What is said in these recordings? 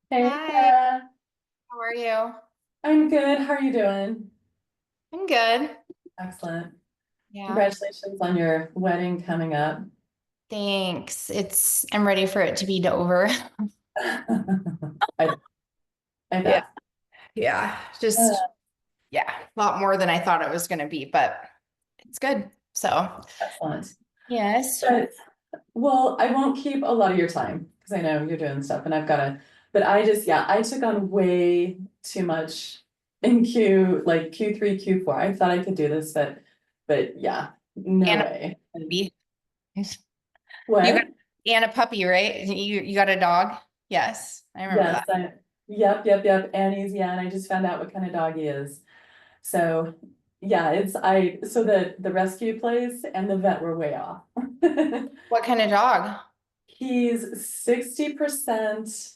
Hey, Hi, Sarah. how are you? I'm good. How are you doing? I'm good. Excellent. Yeah, Congratulations on your wedding coming up. thanks. I'm ready for it to be over. I, I Yeah. bet. Yeah, Uh, yeah, a lot more than I thought it was going to be, but it's good. So, Excellent. yes. But, well, I won't keep a lot of your time because I know you're doing stuff and I've got to, but yeah, I took on way too much in like Q3, Q4. I thought I could do this, but yeah, no And a way. And puppy. You got what? and a puppy, right? You got a dog? Yes, I remember Yes, that. yep. Annie's, yeah, and I just found out what kind of dog he is. So yeah, so the rescue place and the vet were way off. What kind of dog? He's 60%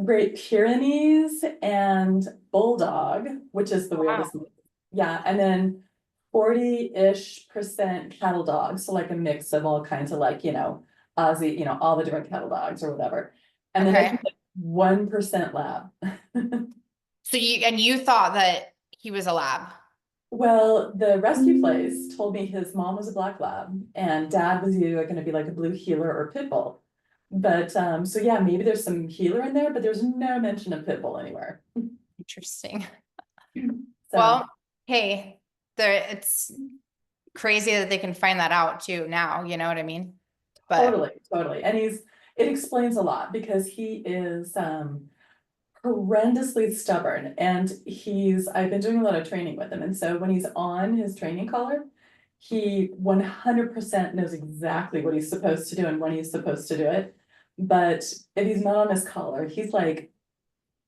Great Pyrenees and Bulldog, which is the Wow. weirdest. Yeah, and then 40-ish% cattle dog. So like a mix of all kinds of like, Aussie, all the different cattle dogs or whatever. And then I Okay. think like 1% lab. So you thought that he was a lab. Well, the rescue place told me his mom was a black lab and dad was either going to be like a blue heeler or pit bull. But so yeah, maybe there's some heeler in there, but there's no mention of pit bull anywhere. Interesting. So Well, hey, it's crazy that they can find that out too now, you know what I mean? But totally. And it explains a lot because he is horrendously stubborn and I've been doing a lot of training with him. And so when he's on his training collar, he 100% knows exactly what he's supposed to do and when he's supposed to do it. But if he's not on his collar, he's like,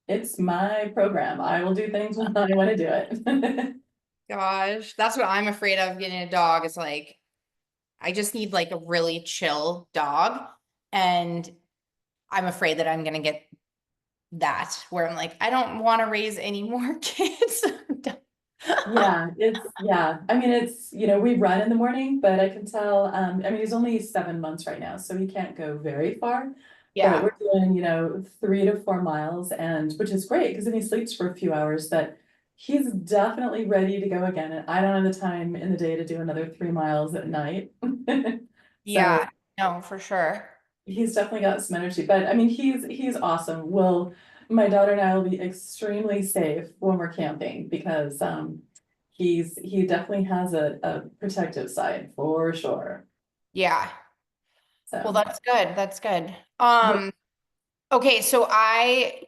it's my program. I will do things when I want to do it. gosh, that's what I'm afraid of getting a dog is like I just need like a really chill dog. And I'm afraid that I'm gonna get that where I'm like, I don't want to raise any more kids. Yeah. I mean, we run in the morning, but I can tell, I mean, he's only 7 months right now, so he can't go very far. But Yeah. we're doing, 3 to 4 miles and which is great because then he sleeps for a few hours, but he's definitely ready to go again. And I don't have the time in the day to do another 3 miles at night. So Yeah. No, for sure. he's definitely got some energy, but I mean, he's awesome. My daughter and I will be extremely safe when we're camping because he definitely has a protective side for sure. Yeah. Well, So that's good. That's good. what Okay, so I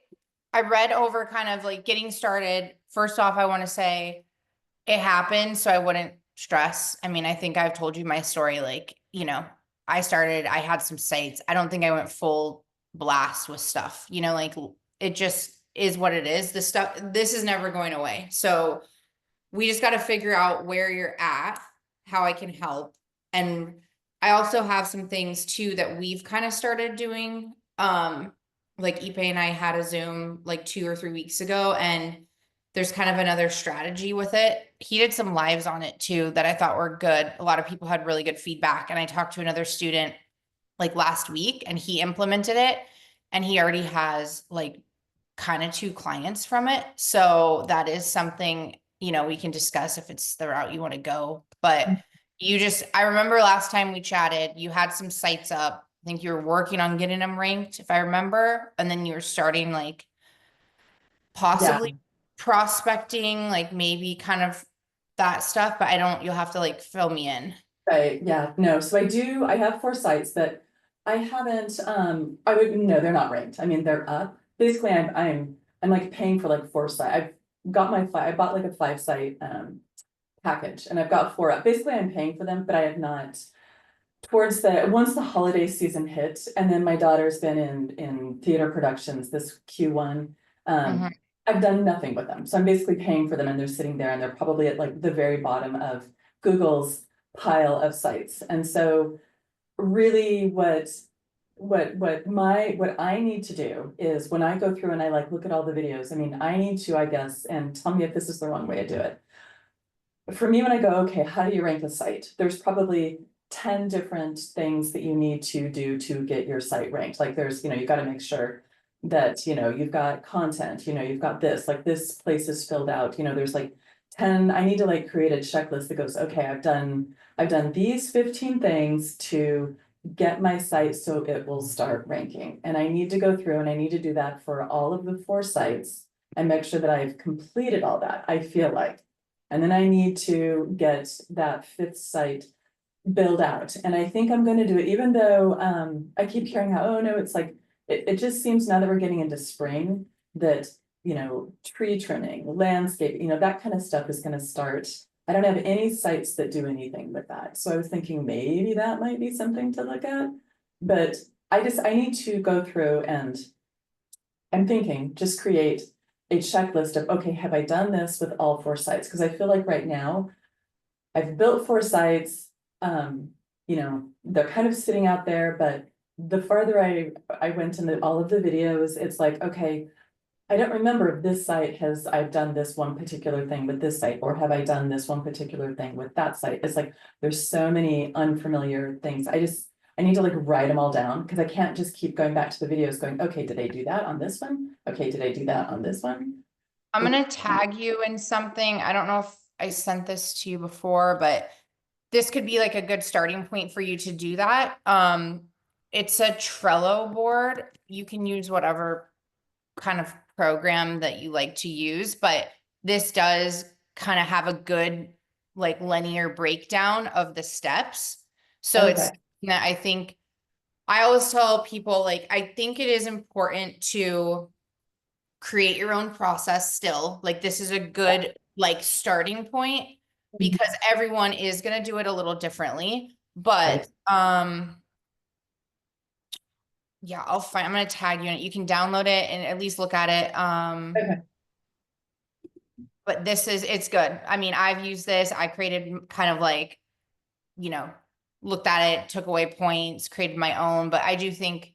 read over kind of like getting started. First off, I want to say it happened so I wouldn't stress. I mean, I think I've told you my story. Like, I had some sites. I don't think I went full blast with stuff, like it just is what it is. This is never going away. So we just got to figure out where you're at, how I can help. And I also have some things too that we've kind of started doing. Like Ipe and I had a Zoom like 2 or 3 weeks ago, and there's kind of another strategy with it. He did some lives on it too that I thought were good. A lot of people had really good feedback. And I talked to another student like last week and he implemented it and he already has like kind of two clients from it. So that is something, we can discuss if it's the route you want to go. But I remember last time we chatted, you had some sites up. I think you were working on getting them ranked, if I remember. And then you were starting like yeah, possibly prospecting, like maybe kind of that stuff. But you'll have to like fill me in. right, yeah, no. So I have 4 sites that I haven't I would no, they're not ranked. I mean, they're up. Basically, I'm like paying for like 4 sites. I bought like a 5 site package and I've got 4 up. Basically, I'm paying for them, but I have not once the holiday season hit, and then my daughter's been in theater productions this Q1. Mhm. I've done nothing with them. So I'm basically paying for them and they're sitting there and they're probably at like the very bottom of Google's pile of sites. And so really what I need to do is when I go through and I like look at all the videos, I mean, I need to, I guess, and tell me if this is the wrong way to do it. For me, when I go, okay, how do you rank a site? There's probably 10 different things that you need to do to get your site ranked. Like you got to make sure that, you've got content, you've got this, like this place is filled out, there's like 10, I need to like create a checklist that goes, okay, I've done these 15 things to get my site so it will start ranking. And I need to go through and I need to do that for all of the 4 sites and make sure that I've completed all that, I feel like. And then I need to get that 5th site build out. And I think I'm gonna do it, even though I keep hearing how, oh no, it's like, it just seems now that we're getting into spring that, tree trimming, landscape, that kind of stuff is gonna start. I don't have any sites that do anything with that. So I was thinking maybe that might be something to look at. But I need to go through and I'm thinking, just create a checklist of, okay, have I done this with all 4 sites? Because I feel like right now, I've built 4 sites, they're kind of sitting out there, but the farther I went into all of the videos, it's like, okay, I don't remember if this site I've done this one particular thing with this site, or have I done this one particular thing with that site? It's like, there's so many unfamiliar things. I need to like write them all down because I can't just keep going back to the videos going, okay, did I do that on this one? Okay, did I do that on this one? I'm gonna tag you in something. I don't know if I sent this to you before, but this could be like a good starting point for you to do that. It's a Trello board. You can use whatever kind of program that you like to use, but this does kind of have a good like linear breakdown of the steps. So it's Okay, that I think I always tell people like I think it is important to create your own process still. Like this is a good like starting point because everyone is going to do it a little differently. right, But yeah, I'm going to tag you in it. You can download it and at least look at it. okay, But it's good. I mean, I've used this. I created kind of like, you know, looked at it, took away points, created my own. But I do think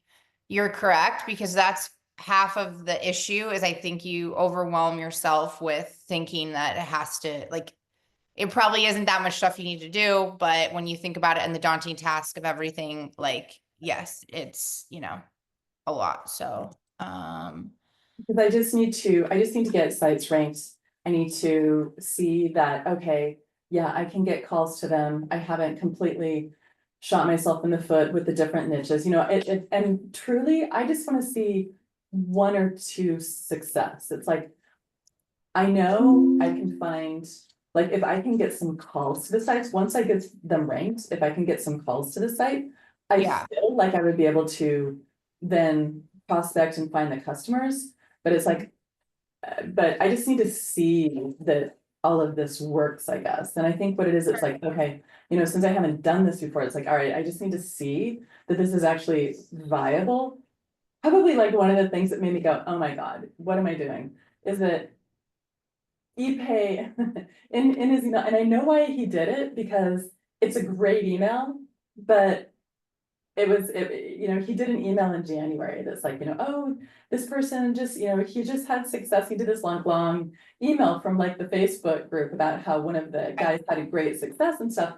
you're correct because that's half of the issue is I think you overwhelm yourself with thinking that it has to like it probably isn't that much stuff you need to do, but when you think about it and the daunting task of everything, like yes, it's a lot. So because I just need to get sites ranked. I need to see that, okay, yeah, I can get calls to them. I haven't completely shot myself in the foot with the different niches, and truly, I just want to see 1 or 2 success. It's like, I know I can find, like, if I can get some calls to the sites, once I get them ranked, if I can get some calls to the site, I yeah. feel like I would be able to then prospect and find the customers. But it's like, but I just need to see that all of this works, I guess. And I think what it is, it's like, okay, since I haven't done this before, it's like, all right, I just need to see that this is actually viable. Probably like one of the things that made me go, oh my God, what am I doing? Is that ePay in his email, and I know why he did it because it's a great email, but he did an email in January that's like, oh, this person just, he just had success. He did this long email from like the Facebook group about how one of the guys had a great success and stuff.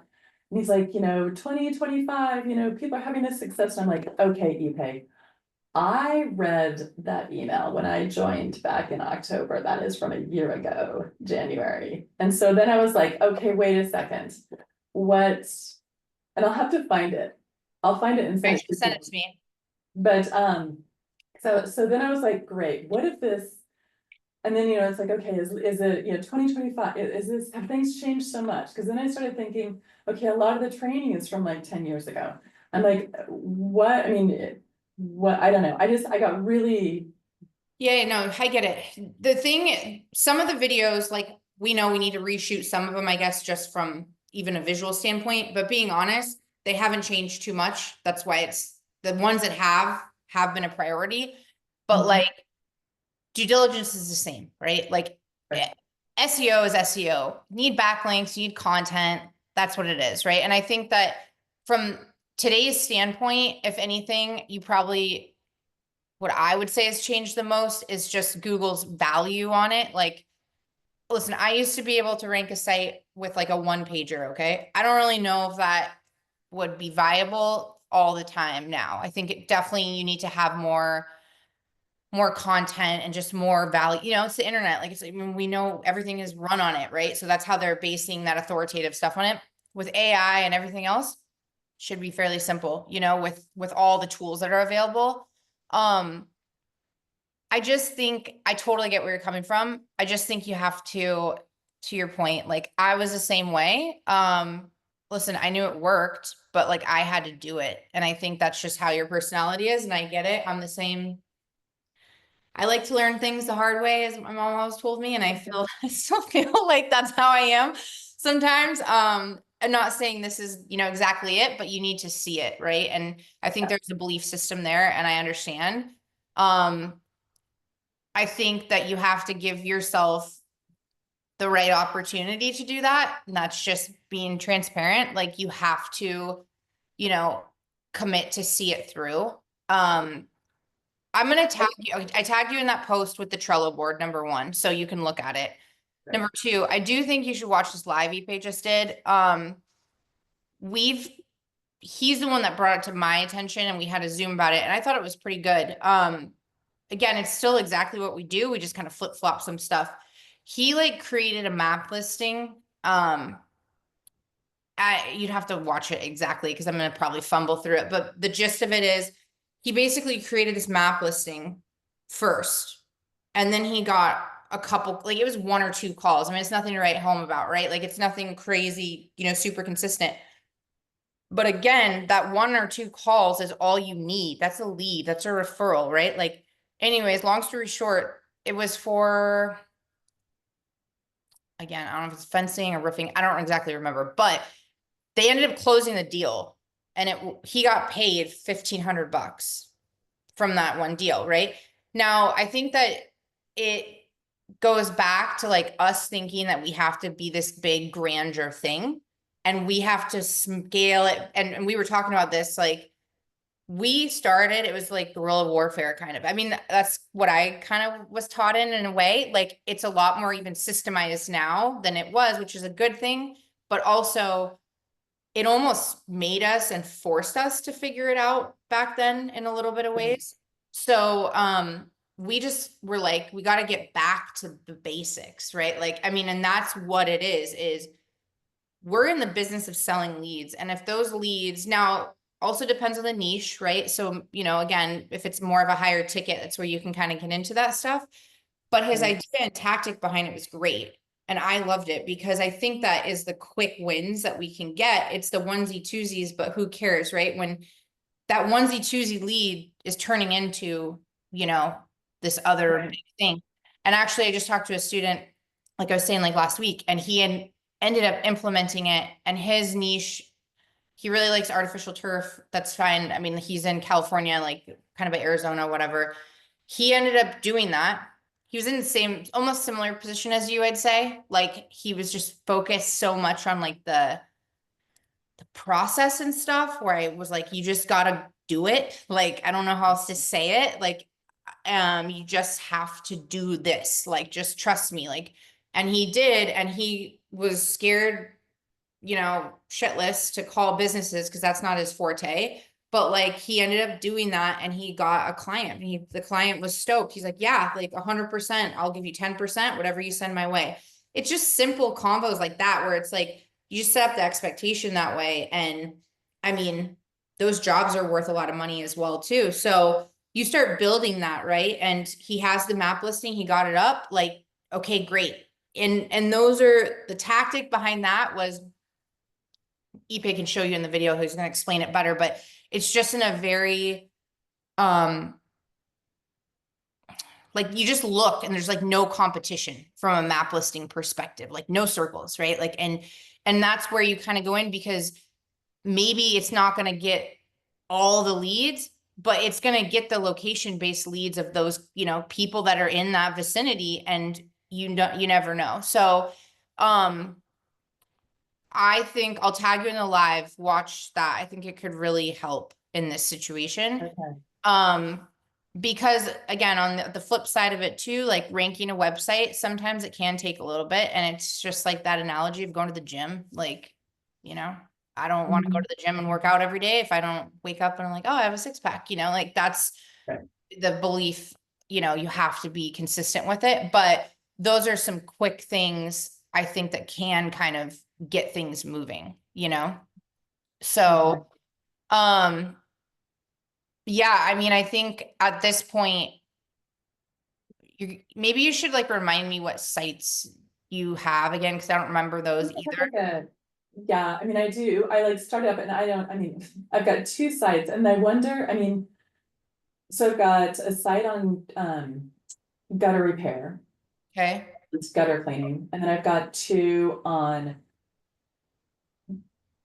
And he's like, 2025, people are having this success. And I'm like, okay, ePay. I read that email when I joined back in October. That is from a year ago, January. And so then I was like, okay, wait a second. What? And I'll have to find it. I'll find it and send Right, it to send you. it to me. But so then I was like, great, what if this? And then, it's like, okay, is it, 2025, is this, have things changed so much? Because then I started thinking, okay, a lot of the training is from like 10 years ago. I'm like, what, I mean, what, I don't know, I got really. Yeah, no, I get it. The thing, some of the videos, like we know we need to reshoot some of them, I guess, just from even a visual standpoint. But being honest, they haven't changed too much. That's why it's the ones that have been a priority. But like due diligence is the same, right? Like SEO is SEO. You need backlinks, you need content. That's what it is, right? And I think that from today's standpoint, if anything, you probably what I would say has changed the most is just Google's value on it. Like, listen, I used to be able to rank a site with like a 1-pager, okay? I don't really know if that would be viable all the time now. I think it definitely you need to have more more content and just more value. You know, it's the internet. Like, it's, I mean, we know everything is run on it, right? So that's how they're basing that authoritative stuff on it. With AI and everything else, should be fairly simple, you know, with all the tools that are available. I just think I totally get where you're coming from. I just think you have to your point, like I was the same way. Listen, I knew it worked, but like I had to do it. And I think that's just how your personality is. And I get it. I'm the same. I like to learn things the hard way, as my mom always told me. And I feel, I still feel like that's how I am sometimes. I'm not saying this is, you know, exactly it, but you need to see it, right? And I think there's a belief system there, and I understand. I think that you have to give yourself the right opportunity to do that. And that's just being transparent. Like you have to, you know, commit to see it through. I'm going to tag you. I tagged you in that post with the Trello board, number one, so you can look at it. Right. Number two, I do think you should watch this live Ipe just did. We've, he's the one that brought it to my attention, and we had a Zoom about it, and I thought it was pretty good. Again, it's still exactly what we do. We just kind of flip flop some stuff. He like created a map listing. You'd have to watch it exactly because I'm going to probably fumble through it. But the gist of it is he basically created this map listing first. And then he got a couple, like it was one or two calls. I mean, it's nothing to write home about, right? Like it's nothing crazy, you know, super consistent. But again, that one or two calls is all you need. That's a lead. That's a referral, right? Like, anyways, long story short, it was for, again, I don't know if it's fencing or roofing. I don't exactly remember, but they ended up closing the deal, and he got paid $1,500 from that one deal, right? Now, I think that it goes back to like us thinking that we have to be this big grandeur thing, and we have to scale it. And we were talking about this, like we started, it was like guerrilla warfare kind of. I mean, that's what I kind of was taught in a way. Like it's a lot more even systemized now than it was, which is a good thing, but also it almost made us and forced us to figure it out back then in a little bit of ways. So we just were like, we got to get back to the basics, right? Like, I mean, and that's what it is we're in the business of selling leads. And if those leads now also depends on the niche, right? So, you know, again, if it's more of a higher ticket, that's where you can kind of get into that stuff. But his idea and tactic behind it was great. And I loved it because I think that is the quick wins that we can get. It's the onesie twosies, but who cares, right? When that onesie twosie lead is turning into, you know, this other big thing. And actually, I just talked to a student, like I was saying, like last week, and he ended up implementing it. And his niche, he really likes artificial turf. That's fine. I mean, he's in California, like kind of by Arizona, whatever. He ended up doing that. He was in the same, almost similar position as you, I'd say. Like he was just focused so much on like the process and stuff, where I was like, you just gotta do it. Like, I don't know how else to say it. Like, you just have to do this. Like, just trust me. Like, and he did, and he was scared, you know, shitless to call businesses because that's not his forte. But like he ended up doing that, and he got a client. The client was stoked. He's like, yeah, like 100%, I'll give you 10%, whatever you send my way. It's just simple combos like that, where it's like, you just set up the expectation that way. And I mean, those jobs are worth a lot of money as well, too. So you start building that, right? And he has the map listing, he got it up, like, okay, great. And those are the tactic behind that was, Ipe can show you in the video, who's going to explain it better, but it's just in a very, like you just look and there's like no competition from a map listing perspective, like no circles, right? Like, and that's where you kind of go in, because maybe it's not going to get all the leads, but it's going to get the location based leads of those, you know, people that are in that vicinity, and you never know. So, I think I'll tag you in the live, watch that. I think it could really help in this situation. Okay. Because again, on the flip side of it too, like ranking a website, sometimes it can take a little bit. And it's just like that analogy of going to the gym. Like, you know, I don't want to go to the gym and work out every day if I don't wake up and I'm like, oh, I have a six pack, you know, like that's Right. the belief you know, you have to be consistent with it. But those are some quick things I think that can kind of get things moving, you know? Okay. So, um, yeah, I mean, I think at this point, maybe you should like remind me what sites you have again, because I don't remember those either. Yeah, I mean, I do, I like started up and I mean, I've got two sites and I wonder, I mean. So I've got a site on, gutter repair, Okay. it's gutter cleaning, and then I've got two on.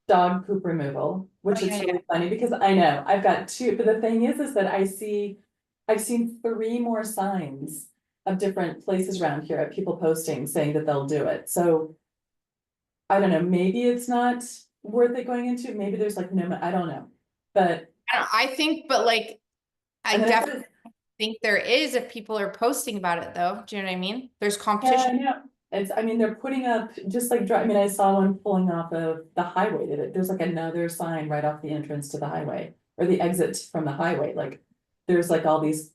Dog poop removal, Oh, which yeah, it's yeah. really funny because I know I've got two, but the thing is that I've seen three more signs of different places around here of people posting saying that they'll do it, so. I don't know, maybe it's not worth it going into, maybe there's like no, I don't know, but, I think, but like, I and then I've got definitely think there is if people are posting about it though. Do you know what I mean? There's yeah, competition. I know. It's, I mean, they're putting up, just like, I mean, I saw one pulling off of the highway, there's like another sign right off the entrance to the highway. Or the exit from the highway, like, there's like all these,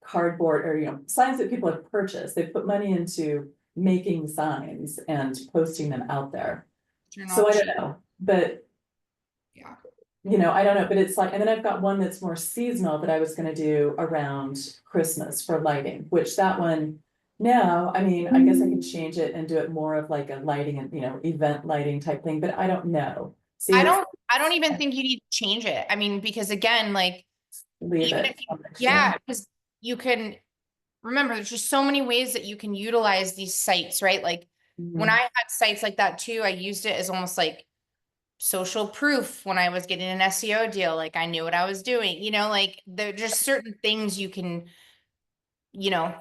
cardboard or, signs that people have purchased, they put money into making signs and posting them out there. You're So not I don't cheap. know, but Yeah. I don't know, but it's like, and then I've got one that's more seasonal that I was gonna do around Christmas for lighting, which that one. Now, I mean, I guess I could change it and do it more of like a lighting and, event lighting type thing, but I don't know. See, I it's, don't I don't even think you need to change it. I mean, because again, like leave even if it you, till next yeah, year. because you can remember there's just so many ways that you can utilize these sites, right? Like when I Mhm. had sites like that too, I used it as almost like social proof when I was getting an SEO deal. Like I knew what I was doing, like there are just certain things you can,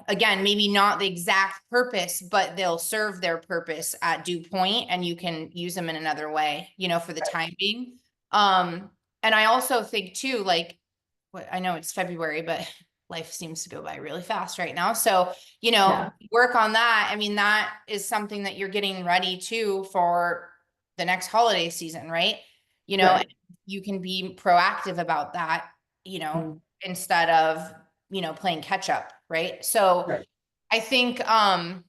again, maybe not the exact purpose, but they'll serve their purpose at due point and you can use them in another way, for the time being. And I also think too, like, I know it's February, but life seems to go by really fast right now. So, Yeah, work on that. I mean, that is something that you're getting ready to for the next holiday season, right? And right. you can be proactive about that, Mm, instead of, playing catch up, right? So right, I think I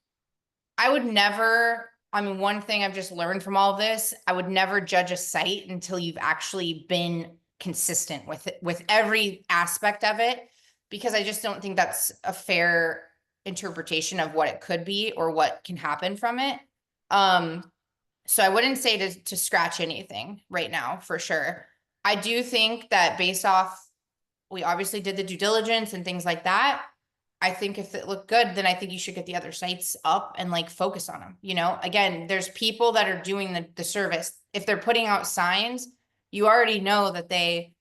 would never, I mean, one thing I've just learned from all of this, I would never judge a site until you've actually been consistent with it, with every aspect of it, because I just don't think that's a fair interpretation of what it could be or what can happen from it. Um, so I wouldn't say to scratch anything right now for sure. I do think that based off, we obviously did the due diligence and things like that. I think if it looked good, then I think you should get the other sites up and like focus on them. Again, there's people that are doing the service. If they're putting out signs, you already know that they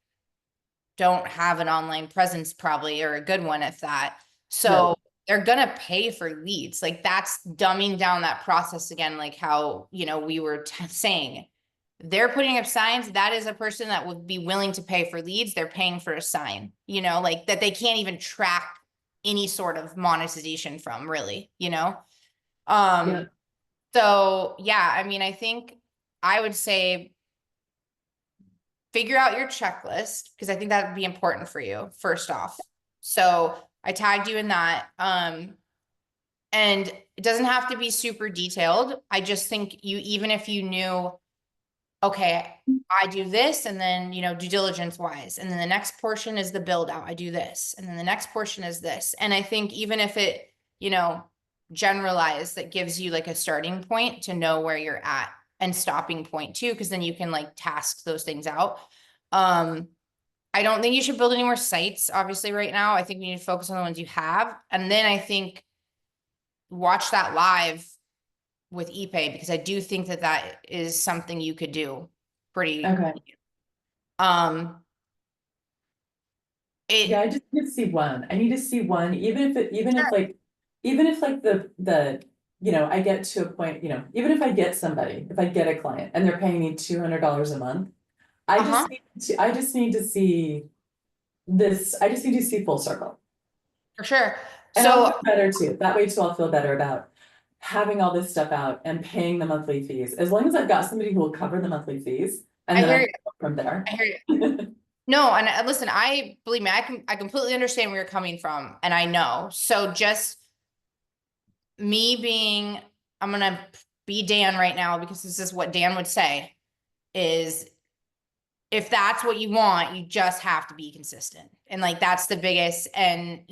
don't have an online presence probably, or a good one if that. right, So they're gonna pay for leads. Like that's dumbing down that process again, like how, we were saying. They're putting up signs. That is a person that would be willing to pay for leads. They're paying for a sign, like that they can't even track any sort of monetization from really, yeah, Um, so yeah, I mean, I think I would say figure out your checklist because I think that would be important for you first off. So I tagged you in that. And it doesn't have to be super detailed. I just think even if you knew, okay, I do this and then, due diligence wise, and then the next portion is the build out. I do this. And then the next portion is this. And I think even if it, generalized, that gives you like a starting point to know where you're at and stopping point too, because then you can like task those things out. Um, I don't think you should build any more sites, obviously, right now. I think you need to focus on the ones you have. And then I think watch that live with ePay because I do think that that is something you could do pretty. okay. Um, Yeah, I it just need to see one. I need to see one, even if like I get to a point, even if I get somebody, if I get a client and they're paying me $200 a month. uh-huh, I just need to see this, I just need to see full circle. for sure. And I'll feel So better too. That way too, I'll feel better about having all this stuff out and paying the monthly fees. As long as I've got somebody who will cover the monthly fees and I then I hear can you. go from there. I hear you. No, and listen, believe me, I completely understand where you're coming from, and I know. So just me being, I'm gonna be Dan right now because this is what Dan would say, is if that's what you want, you just have to be consistent. And like that's the biggest, and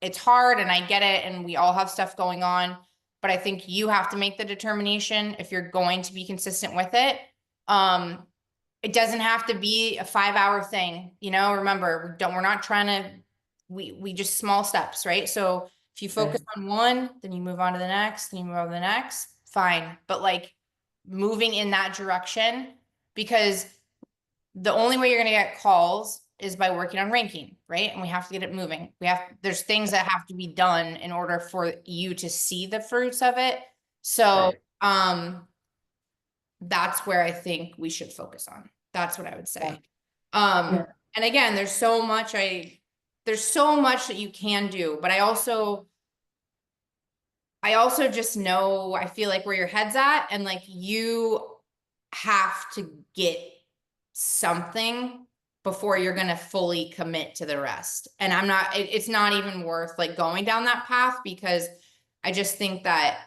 it's hard and I get it, and we all have stuff going on, but I think you have to make the determination if you're going to be consistent with it. It doesn't have to be a 5 hour thing, remember, we're not trying to, we just small steps, right? So if you focus Right, on one, then you move on to the next, then you move on to the next, fine. But like moving in that direction, because the only way you're going to get calls is by working on ranking, right? And we have to get it moving. There's things that have to be done in order for you to see the fruits of it. So, right. that's where I think we should focus on. That's what I would Yeah, say. yeah, And again, there's so much that you can do, but I also just know, I feel like where your head's at, and like you have to get something before you're going to fully commit to the rest. And it's not even worth like going down that path, because I just think that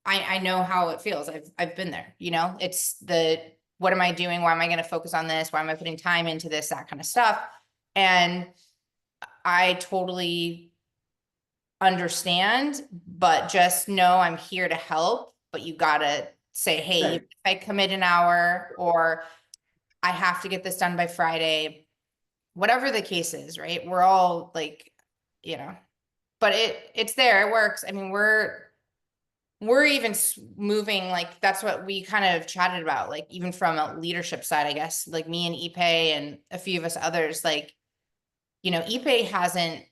I know how it feels. I've been there, it's what am I doing? Why am I going to focus on this? Why am I putting time into this? That kind of stuff. And I totally understand, but just know I'm here to help. But you gotta say, hey, if right, I commit an hour, or I have to get this done by Friday, whatever the case is, right? We're all like, you know, but it's there, it works. I mean, we're even moving, like that's what we kind of chatted about, like even from a leadership side, I guess, like me and Ipe and a few of us others, like, Ipe hasn't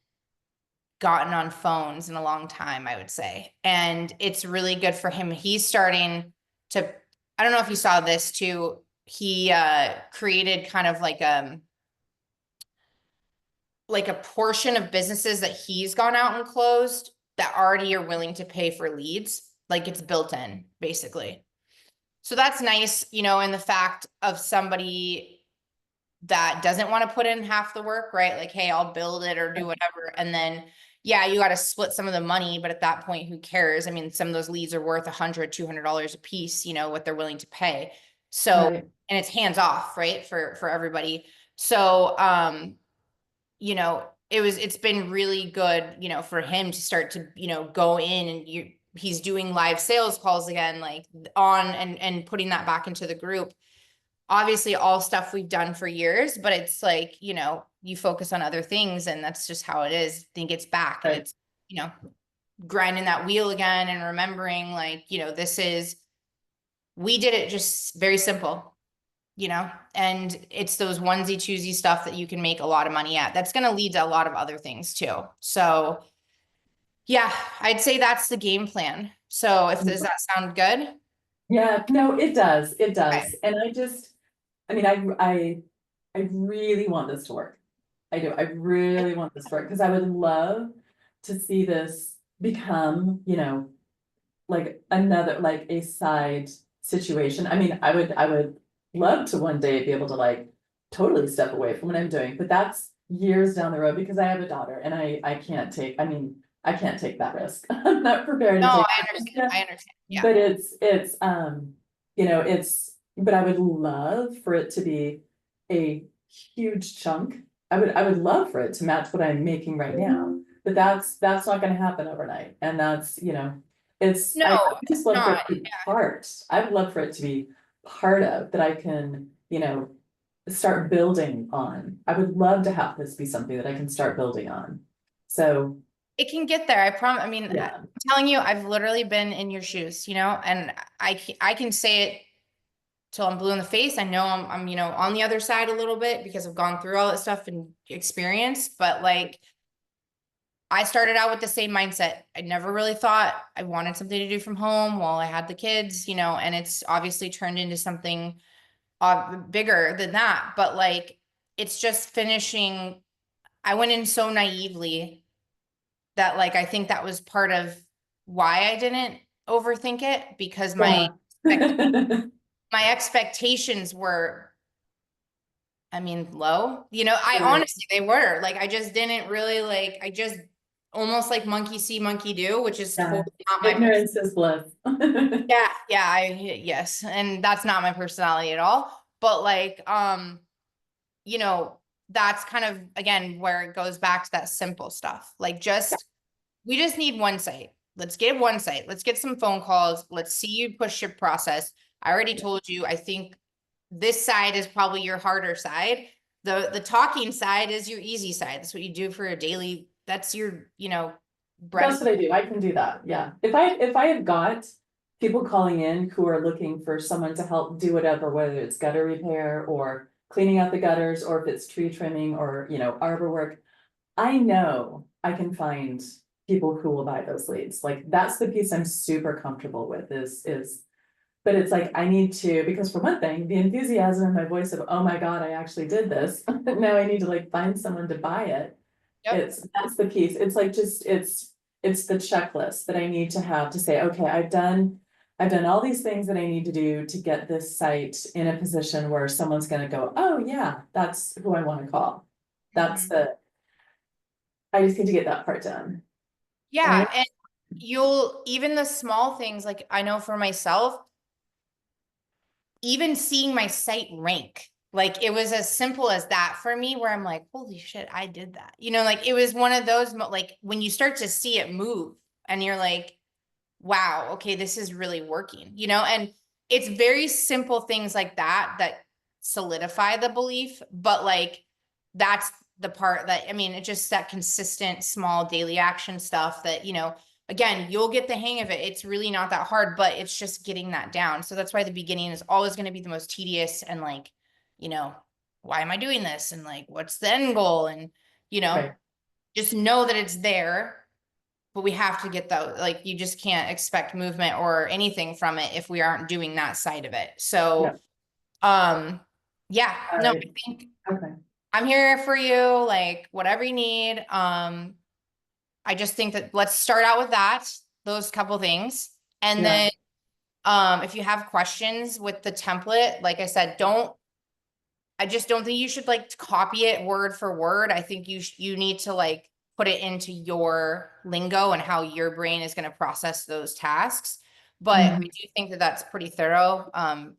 gotten on phones in a long time, I would say. And it's really good for him. He's starting to, I don't know if you saw this too. He created kind of like a portion of businesses that he's gone out and closed that already are willing to pay for leads. Like it's built in, basically. So that's nice, in the fact of somebody that doesn't want to put in half the work, right? Like, hey, I'll build it or do whatever. And then, yeah, you got to split some of the money, but at that point, who cares? I mean, some of those leads are worth $100, $200 a piece, what they're willing to pay. So, right, and it's hands off, right? For everybody. So, it's been really good, for him to start to, go in, and he's doing live sales calls again, like on and putting that back into the group. Obviously all stuff we've done for years, but it's like, you focus on other things, and that's just how it is. Then gets back, and right. it's, you know, grinding that wheel again and remembering, like, we did it just very simple, and it's those onesie choosy stuff that you can make a lot of money at. That's going to lead to a lot of other things too. So yeah, I'd say that's the game plan. So does that sound good? Yeah, no, it Okay. does. And I mean, I really want this to work. I do, I really want this to work, because I would love to see this become, like another, like a side situation. I mean, I would love to one day be able to like totally step away from what I'm doing, but that's years down the road, because I have a daughter and I can't take, I mean, I can't take that risk. I'm not prepared No, to take I that risk understand. yet. I understand. Yeah. But but I would love for it to be a huge chunk. I would love for it to match what I'm making right now, but that's not gonna happen overnight. And that's, I No, just it's love for it not. to be part. I would love for it to be part of that I can, start building on. I would love to have this be something that I can start building on. So, It can get there. I promise. I mean, I'm yeah, telling you, I've literally been in your shoes, and I can say it till I'm blue in the face. I know I'm on the other side a little bit because I've gone through all that stuff and experience, but like I started out with the same mindset. I never really thought I wanted something to do from home while I had the kids, and it's obviously turned into something bigger than that. But like, it's just finishing. I went in so naively that like I think that was part of why I didn't overthink it, because my yeah. my expectations were I mean, low, I Right. honestly, they were like, I just didn't really like, I just almost like monkey see, monkey do, which is Yeah. totally not my person. Ignorance is bliss. Yeah, yeah, yes. And that's not my personality at all. But like, you know, that's kind of again where it goes back to that simple stuff. Like we just need one site. Let's get one site. Let's get some phone calls. Let's see you push your process. I already told you, I think this side is probably your harder side. The talking side is your easy side. That's what you do for a daily, that's your, bread That's and what I do. I can do that. Yeah. If I have got people calling in who are looking for someone to help do whatever, whether it's gutter repair or cleaning out the gutters, or if it's tree trimming or, arbor work, I know I can find people who will buy those leads. Like, that's the piece I'm super comfortable with but it's like, I need to, because for one thing, the enthusiasm in my voice of, oh my God, I actually did this. Now I need to like find someone to buy it. Yep. That's the piece. It's like it's the checklist that I need to have to say, okay, I've done all these things that I need to do to get this site in a position where someone's gonna go, oh yeah, that's who I wanna call. That's Mhm. I just need to get that part done. Yeah. And And you'll, even the small things, like I know for myself, even seeing my site rank, like it was as simple as that for me, where I'm like, holy shit, I did that. Like it was one of those, like when you start to see it move and you're like, wow, okay, this is really working, and it's very simple things like that that solidify the belief, but like that's the part that, I mean, it's just that consistent small daily action stuff that, again, you'll get the hang of it. It's really not that hard, but it's just getting that down. So that's why the beginning is always going to be the most tedious and like, you know, why am I doing this? And like, what's the end goal? And, you know, right, just know that it's there, but we have to get those, like, you just can't expect movement or anything from it if we aren't doing that side of it. yeah, So, yeah, all no, right, I think okay, I'm here for you, like whatever you need. I just think that let's start out with that, those couple things. And yeah, then if you have questions with the template, like I said, I just don't think you should like copy it word for word. I think you need to like put it into your lingo and how your brain is going to process those tasks. But I mhm, do think that that's pretty thorough.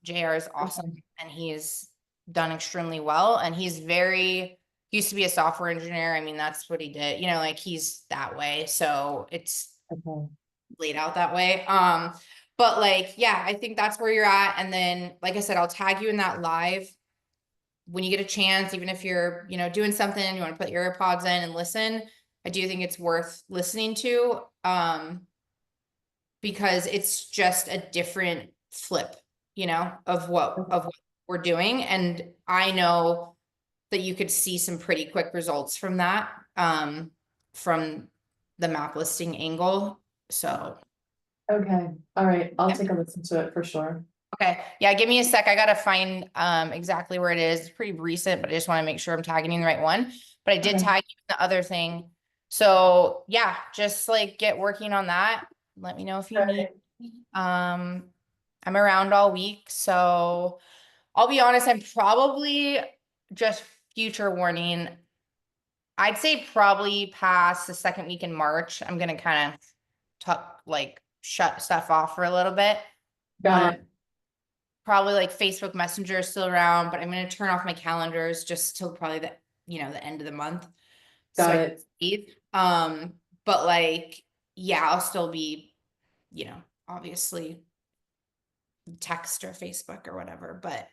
JR is awesome okay, and he's done extremely well. And he used to be a software engineer. I mean, that's what he did, like he's that way. So it's okay, laid out that way. But like, yeah, I think that's where you're at. And then, like I said, I'll tag you in that live when you get a chance, even if you're, doing something, you want to put your AirPods in and listen. I do think it's worth listening to, because it's just a different flip, of okay, what we're doing. And I know that you could see some pretty quick results from that, from the map listing angle. So okay, all right, I'll yeah. take a listen to it for sure. Okay. Yeah, give me a sec. I gotta find exactly where it is. It's pretty recent, but I just want to make sure I'm tagging you in the right one. But I did Okay, tag you in the other thing. So yeah, just like get working on that. Let me know if you all need. right, Um, I'm around all week, so I'll be honest, I'm probably just future warning. I'd say probably past the second week in March, I'm gonna kind of tuck like shut stuff off for a little bit. got Um, it, Probably like Facebook Messenger is still around, but I'm gonna turn off my calendars just till probably the end of the month. So got I it, leave. But like, yeah, I'll still be, obviously text or Facebook or whatever. But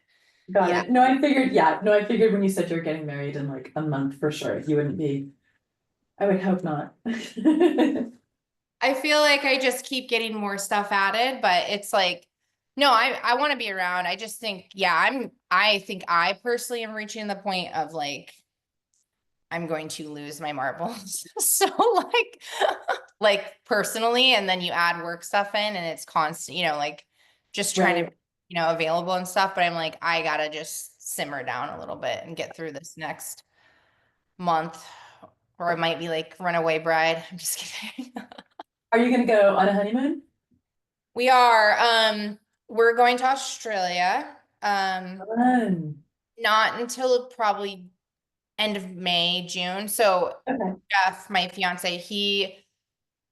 got yeah, it. No, I figured, yeah, no, I figured when you said you're getting married in like a month for sure, you wouldn't be, I would hope not. I feel like I just keep getting more stuff added, but it's like, no, I want to be around. I just think, yeah, I think I personally am reaching the point of like I'm going to lose my marbles. So like personally, and then you add work stuff in and it's constant, like just trying to, Right, available and stuff. But I'm like, I gotta just simmer down a little bit and get through this next month. Or it might be like runaway bride. I'm just kidding. are you gonna go on a honeymoon? We are, we're going to Australia. Fun. Not until probably end of May, June. So Okay, Jeff, my fiance,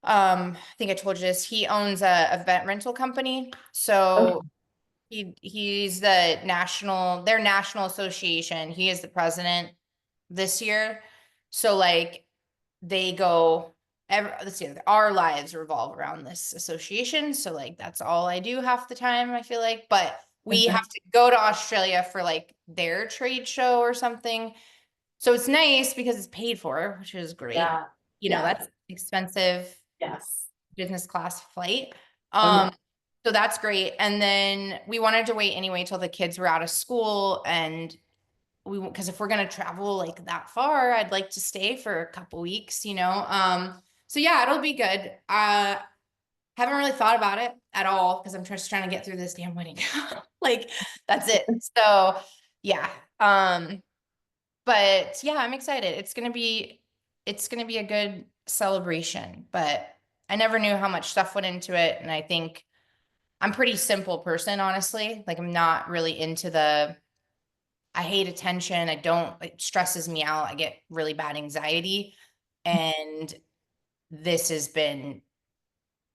I think I told you this, he owns a vet rental company. So okay, he's their national association. He is the president this year. So like they go let's see, our lives revolve around this association. So like that's all I do half the time, I feel like. But we okay. have to go to Australia for like their trade show or something. So it's nice because it's paid for, which is great. Yeah, You know, yeah, that's expensive yes. business class flight. Oh, yeah. So that's great. And then we wanted to wait anyway till the kids were out of school, and because if we're gonna travel like that far, I'd like to stay for a couple weeks, you know. So yeah, it'll be good. Haven't really thought about it at all because I'm just trying to get through this damn wedding. Like that's it. So yeah. But yeah, I'm excited. It's gonna be a good celebration, but I never knew how much stuff went into it. And I think I'm a pretty simple person, honestly. Like I'm not really into I hate attention. It stresses me out. I get really bad anxiety. And this has been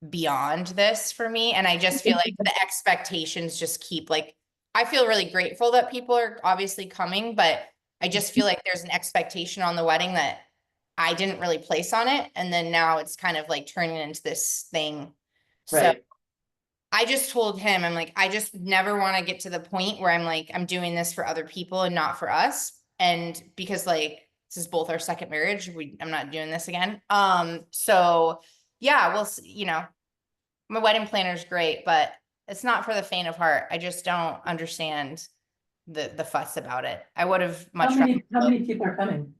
beyond this for me. And I just feel like the expectations just keep like, I feel really grateful that people are obviously coming, but I just feel like there's an expectation on the wedding that I didn't really place on it. And then now it's kind of like turning into this thing. So Right. I just told him, I'm like, I just never want to get to the point where I'm like, I'm doing this for other people and not for us. And because like this is both our second marriage, I'm not doing this again. So yeah, we'll see, you know, my wedding planner is great, but it's not for the faint of heart. I just don't understand the fuss about it. I would have much rather How many people are coming?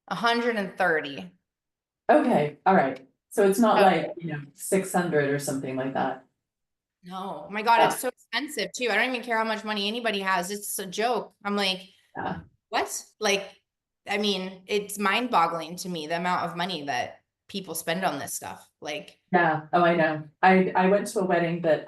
130. Okay, all right. So it's not Oh, like, 600 or something like that. no. Oh my God, Yeah, it's so expensive too. I don't even care how much money anybody has. It's a joke. I'm like, yeah, what? Like, I mean, it's mind-boggling to me the amount of money that people spend on this stuff. Like, yeah. Oh, I know. I went to a wedding that,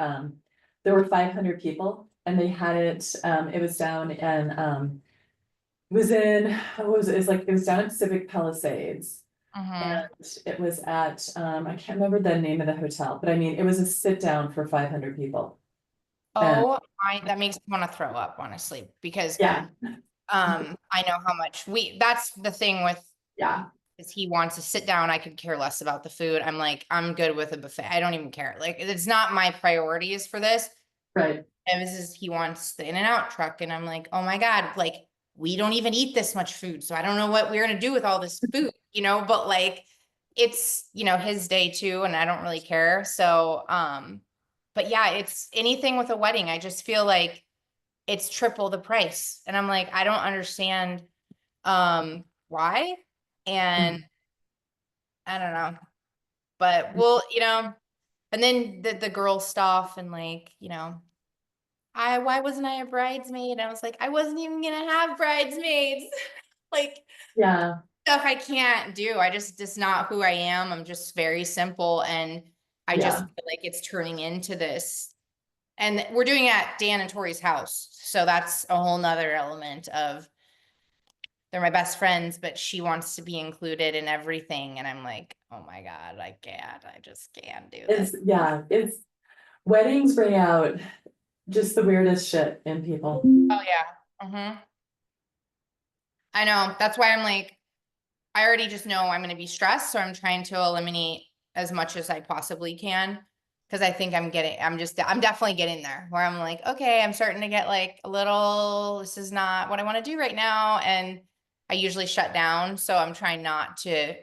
there were 500 people and they had it, it was down in, it was in, what was it? It's like, it was down at Civic Palisades. And mhm. it was at, I can't remember the name of the hotel, but I mean, it was a sit down for 500 people. And That makes me want to throw up, honestly, because yeah, I know how much that's the thing with yeah, is he wants to sit down. I could care less about the food. I'm like, I'm good with a buffet. I don't even care. Like, it's not my priorities for this. right. And this is he wants the In-N-Out truck. And I'm like, oh my God, like we don't even eat this much food. So I don't know what we're gonna do with all this food, you know, but like it's, you know, his day too, and I don't really care. So but yeah, it's anything with a wedding. I just feel like it's triple the price. And I'm like, I don't understand why. And Mm. I don't know. But we'll, you know, and then the girl stuff and like, you know, why wasn't I a bridesmaid? I was like, I wasn't even gonna have bridesmaids. Like Yeah, stuff I can't do. Just not who I am. I'm just very simple and I just yeah. feel like it's turning into this. And we're doing it at Dan and Tori's house. So that's a whole nother element of they're my best friends, but she wants to be included in everything. And I'm like, oh my God, I can't. I just can't do this. It's weddings bring out just the weirdest shit in people. Oh yeah. I know. That's why I'm like, I already just know I'm going to be stressed. So I'm trying to eliminate as much as I possibly can. Cause I think I'm definitely getting there where I'm like, okay, I'm starting to get like a little, this is not what I want to do right now. And I usually shut down. So I'm trying to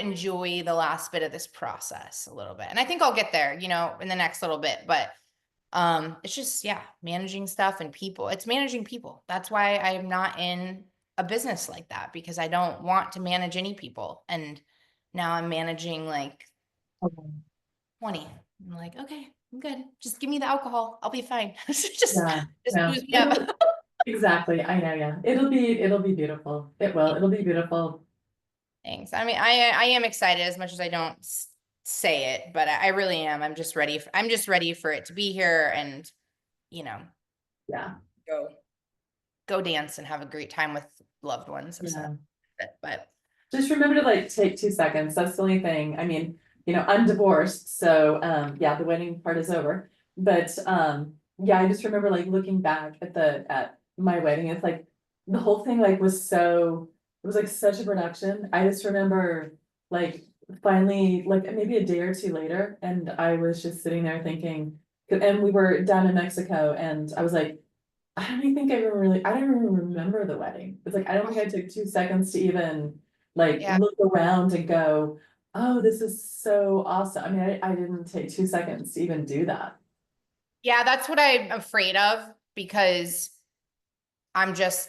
enjoy the last bit of this process a little bit. And I think I'll get there, you know, in the next little bit, but it's just, yeah, managing stuff and people. It's managing people. That's why I'm not in a business like that because I don't want to manage any people. And now I'm managing like 20. I'm like, okay, I'm good. Just give me the alcohol. I'll be fine. Yeah, Just yeah, booze me up. exactly. I know, yeah. It'll be beautiful. It will. It'll be beautiful. Thanks. I mean, I am excited as much as I don't say it, but I really am. I'm just ready for it to be here and, you know, Yeah. go. go dance and have a great time with loved ones. That's Yeah. it. But Just remember to like take 2 seconds. That's the only thing. I mean, I'm divorced, so yeah, the wedding part is over. But yeah, I just remember like looking back at my wedding. It's like the whole thing like was so it was like such a production. I just remember like finally like maybe a day or two later, and I was just sitting there thinking, and we were down in Mexico, and I was like, I don't even remember the wedding. It's like, I don't think I took 2 seconds to even like yeah. look around and go, oh, this is so awesome. I mean, I didn't take 2 seconds to even do that. Yeah, that's what I'm afraid of because I'm just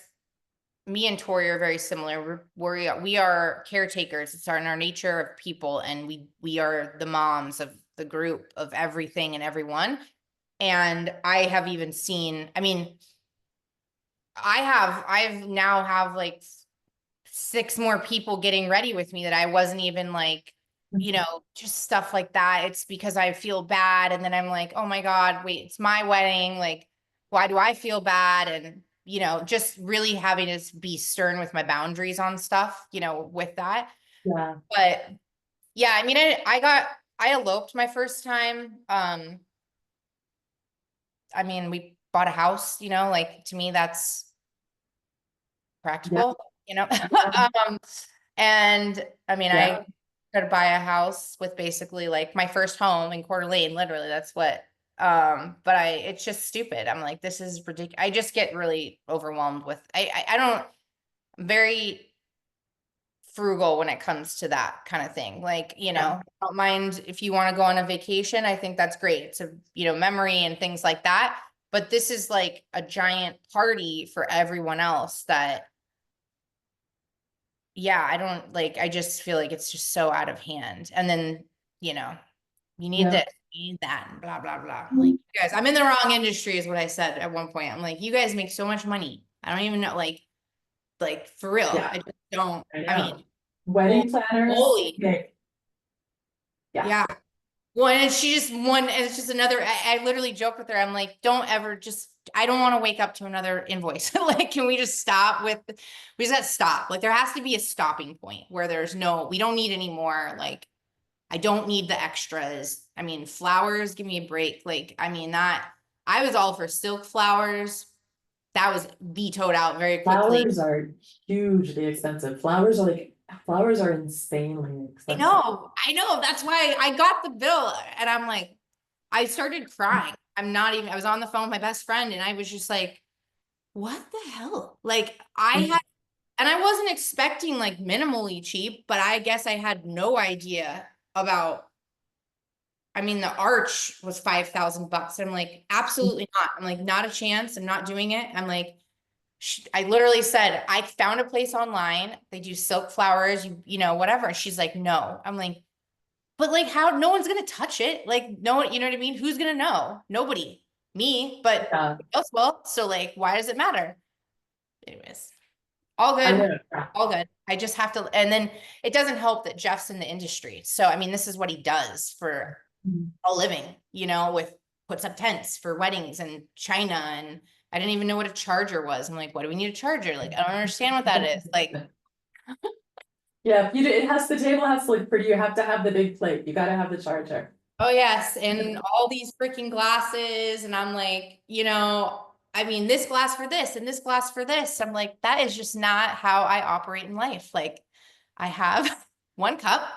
me and Tori are very similar. We are caretakers. It's in our nature of people, and we are the moms of the group of everything and everyone. And I have even seen, I mean, I've now have like 6 more people getting ready with me that I wasn't even like, just stuff like that. It's because I feel bad. And then I'm like, oh my God, wait, it's my wedding. Like, why do I feel bad? And, just really having to be stern with my boundaries on stuff, with that. Yeah, But yeah, I mean, I eloped my first time. I mean, we bought a house, like to me, that's yeah, practical, yeah, um, and I mean, yeah, I could buy a house with basically like my first home in Coeur d'Alene, literally, that's what, but it's just stupid. I'm like, this is ridiculous. I just get really overwhelmed with, I don't, I'm very frugal when it comes to that kind of thing. Like, yeah, I don't mind if you want to go on a vacation. I think that's great. It's a, memory and things like that. But this is like a giant party for everyone else that, yeah, I don't like, I just feel like it's just so out of hand. And then, you know, you need yeah, this, you need that, and blah, blah, blah. I'm like, you guys, I'm in the wrong industry, is what I said at one point. I'm like, you guys make so much money. I don't even know, like for real. yeah, I just don't, I I know. mean, Wedding planners, holy, yeah, yeah. Well, and she just one, and it's just another. I literally joke with her. I'm like, don't ever just. I don't want to wake up to another invoice. Like, can we just stop with? We just got to stop. Like, there has to be a stopping point where there's no. We don't need any more. Like, I don't need the extras. I mean, flowers. Give me a break. Like, I mean that. I was all for silk flowers. That was vetoed out very quickly. flowers are hugely expensive. Flowers are insanely expensive. I know. That's why I got the bill, and I'm like, I started crying. I was on the phone with my best friend and I was just like, what the hell? Like and I wasn't expecting like minimally cheap, but I guess I had no idea about, I mean, the arch was $5,000. I'm like, absolutely not. I'm like, not a chance. I'm not doing it. I'm like, I literally said, I found a place online. They do silk flowers, whatever. She's like, no. I'm like, but like how no one's gonna touch it. Like no one, you know what I mean? Who's gonna know? Nobody. Me, but Yeah, else will. So like, why does it matter? Anyways, all I good. know. All good. I just have to, and then it doesn't help that Jeff's in the industry. So I mean, this is what he does for Mhm. a living, with puts up tents for weddings in China. And I didn't even know what a charger was. I'm like, what do we need a charger? Like, I don't understand what that is. Like, Yeah, the table has to look pretty. You have to have the big plate. You gotta have the charger. oh yes, and all these freaking glasses, and I'm like, I mean, this glass for this and this glass for this. I'm like, that is just not how I operate in life. Like, I have one cup,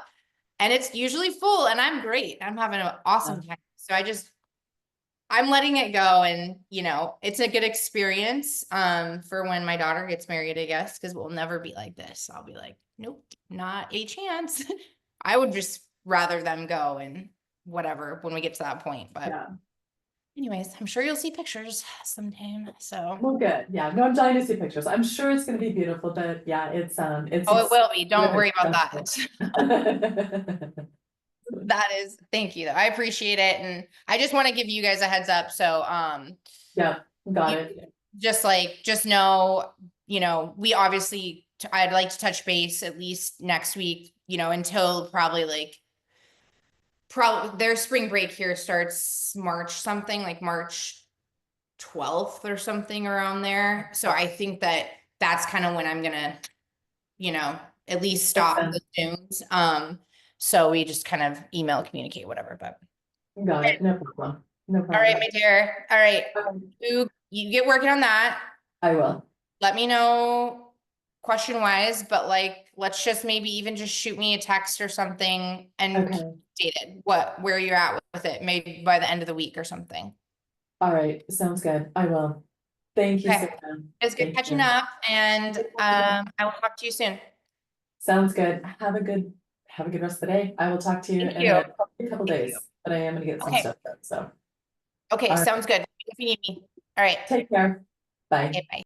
and it's usually full, and I'm great. I'm having an Yeah, awesome time. So I'm letting it go, and it's a good experience for when my daughter gets married, I guess, because we'll never be like this. I'll be like, nope, not a chance. I would just rather them go and whatever when we get to that point. But yeah. anyways, I'm sure you'll see pictures sometime. So Well, good. Yeah, no, I'm dying to see pictures. I'm sure it's gonna be beautiful, but yeah, it's oh, it will be. Don't really worry about stressful. that. That is, thank you though. I appreciate it. And I just want to give you guys a heads up. So Yeah, got you it. just know, we obviously, I'd like to touch base at least next week, until probably their spring break here starts March something, like March 12th or something around there. So I think that that's kind of when I'm gonna, at least stop the Zooms. So we just kind of email, communicate, whatever, but. Got it, no problem, no All right, problem. my dear. All right. Um, You get working on that. I will. Let me know question wise, but like, let's just maybe even just shoot me a text or something and Okay, keep updated where you're at with it, maybe by the end of the week or something. all right, sounds good, I will. Thank you, Okay. Sarah. It's good Thank catching you. up and I will talk to you soon. Sounds good, have a good rest of the day. I will talk to you Thank in you. probably a couple Thank you. days, but I am gonna get some Okay. stuff done, so. Okay, All right, sounds good. If you need me. All right. take care, bye. Okay, bye.